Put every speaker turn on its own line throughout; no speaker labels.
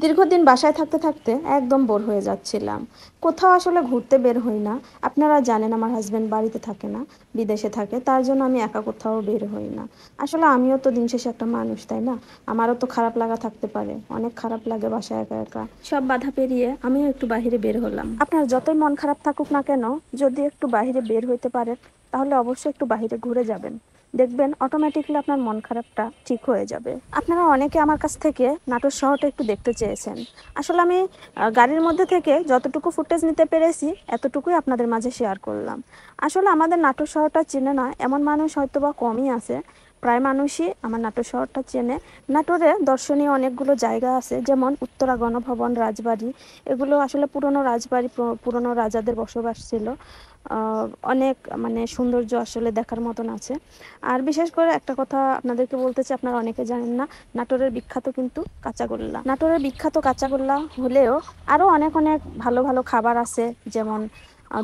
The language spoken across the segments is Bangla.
দীর্ঘদিন বাসায় থাকতে থাকতে একদম বোর হয়ে যাচ্ছিলাম। কোথাও আসলে ঘুরতে বের হই না। আপনারা জানেন আমার হাজব্যান্ড বাড়িতে থাকে না, বিদেশে থাকে, তার জন্য আমি একা কোথাও বের হই না। আসলে আমিও তো দিন শেষে একটা মানুষ, তাই না? আমারও তো খারাপ লাগা থাকতে পারে, অনেক খারাপ লাগে বাসায় একা একা। সব বাধা পেরিয়ে আমিও একটু বাইরে বের হলাম। আপনার যতই মন খারাপ থাকুক না কেন, যদি একটু বাইরে বের হইতে পারেন তাহলে অবশ্যই একটু বাইরে ঘুরে যাবেন, দেখবেন অটোমেটিকলি আপনার মন খারাপটা ঠিক হয়ে যাবে। আপনারা অনেকে আমার কাছ থেকে নাটোর শহরটা একটু দেখতে চেয়েছেন। আসলে আমি গাড়ির মধ্যে থেকে যতটুকু ফুটেজ নিতে পেরেছি এতটুকুই আপনাদের মাঝে শেয়ার করলাম। আসলে আমাদের নাটোর শহরটা চেনে না এমন মানুষ হয়তো বা কমই আছে, প্রায় মানুষই আমার নাটোর শহরটা চেনে। নাটোরে দর্শনীয় অনেকগুলো জায়গা আছে, যেমন উত্তরা গণভবন, রাজবাড়ি। এগুলো আসলে পুরনো রাজবাড়ি, পুরনো রাজাদের বসবাস ছিল। অনেক মানে সৌন্দর্য আসলে দেখার মতন আছে। আর বিশেষ করে একটা কথা আপনাদেরকে বলতে চাই, আপনারা অনেকে জানেন না, নাটোরের বিখ্যাত কিন্তু কাঁচাগোল্লা। নাটোরের বিখ্যাত কাঁচাগোল্লা হলেও আরও অনেক অনেক ভালো ভালো খাবার আছে, যেমন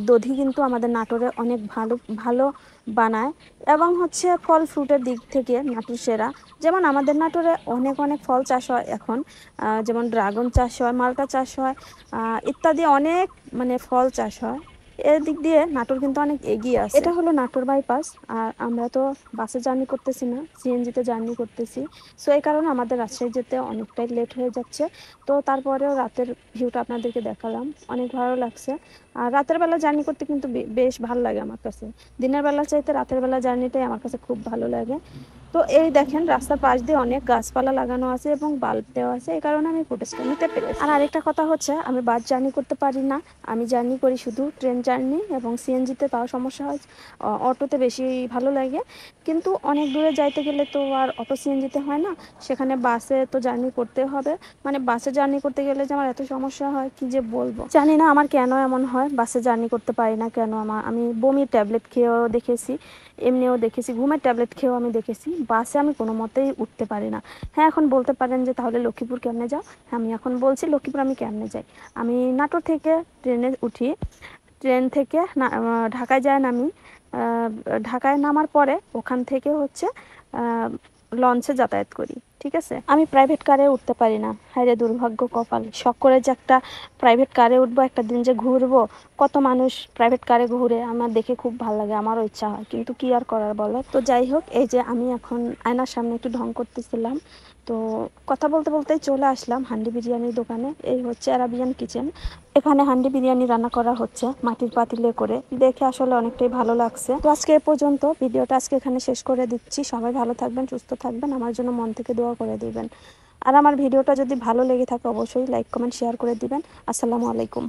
দধি কিন্তু আমাদের নাটোরে অনেক ভালো ভালো বানায়, এবং হচ্ছে ফল ফ্রুটের দিক থেকে নাটোর সেরা। যেমন আমাদের নাটোরে অনেক অনেক ফল চাষ হয় এখন, যেমন ড্রাগন চাষ হয়, মালটা চাষ হয়, ইত্যাদি অনেক মানে ফল চাষ হয়। এর দিক দিয়ে নাটোর কিন্তু অনেক এগিয়ে আছে। এটা হলো নাটোর বাইপাস। আর আমরা তো বাসে জার্নি করতেছি না, সিএনজিতে জার্নি করতেছি। সো এই কারণে আমাদের রাজশাহী যেতে অনেকটাই লেট হয়ে যাচ্ছে। তো তারপরেও রাতের ভিউটা আপনাদেরকে দেখালাম, অনেক ভালো লাগছে। আর রাতের বেলা জার্নি করতে কিন্তু বেশ ভালো লাগে আমার কাছে। দিনের বেলা চাইতে রাতের বেলা জার্নিটাই আমার কাছে খুব ভালো লাগে। তো এই দেখেন রাস্তার পাশ দিয়ে অনেক গাছপালা লাগানো আছে এবং বাল্ব দেওয়া আছে, এই কারণে আমি ফুটেজটা নিতে পেরেছি। আর আরেকটা কথা হচ্ছে, আমি বাস জার্নি করতে পারি না, আমি জার্নি করি শুধু ট্রেন জার্নি, এবং সিএনজিতে তাও সমস্যা হয়, অটোতে বেশি ভালো লাগে। কিন্তু অনেক দূরে যাইতে গেলে তো আর অটো সিএনজিতে হয় না, সেখানে বাসে তো জার্নি করতে হবে। মানে বাসে জার্নি করতে গেলে যে আমার এত সমস্যা হয় কি যে বলবো, জানি না আমার কেন এমন হয়, বাসে জার্নি করতে পারি না কেন। আমি বমির ট্যাবলেট খেয়েও দেখেছি, এমনিও দেখেছি, ঘুমের ট্যাবলেট খেয়েও আমি দেখেছি, বাসে আমি কোনো মতেই উঠতে পারি না। হ্যাঁ, এখন বলতে পারেন যে তাহলে লক্ষ্মীপুর কেমনে যাও? হ্যাঁ, আমি এখন বলছি লক্ষ্মীপুর আমি কেমনে যাই। আমি নাটোর থেকে ট্রেনে উঠি, ট্রেন থেকে ঢাকায় যায় নামি, ঢাকায় নামার পরে ওখান থেকে হচ্ছে লঞ্চে যাতায়াত করি। ঠিক আছে, আমি প্রাইভেট কারে উঠতে পারি না। হায় রে দুর্ভাগ্য কপাল, শখ করে যে একটা প্রাইভেট কারে উঠবো, একটা দিন যে ঘুরবো। কত মানুষ প্রাইভেট কারে ঘুরে, আমার দেখে খুব ভালো লাগে, আমারও ইচ্ছা হয়, কিন্তু কি আর করার বলো। তো যাই হোক, এই যে আমি এখন আয়নার সামনে একটু ঢং করতেছিলাম, তো কথা বলতে বলতেই চলে আসলাম হান্ডি বিরিয়ানির দোকানে। এই হচ্ছে আরাবিয়ান কিচেন। এখানে হান্ডি বিরিয়ানি রান্না করা হচ্ছে মাটির পাতিলে করে, দেখে আসলে অনেকটাই ভালো লাগছে। তো আজকে এ পর্যন্ত, ভিডিওটা আজকে এখানে শেষ করে দিচ্ছি। সবাই ভালো থাকবেন, সুস্থ থাকবেন, আমার জন্য মন থেকে দোয়া করে দিবেন। আর আমার ভিডিওটা যদি ভালো লেগে থাকে অবশ্যই লাইক কমেন্ট শেয়ার করে দিবেন। আসসালামু আলাইকুম।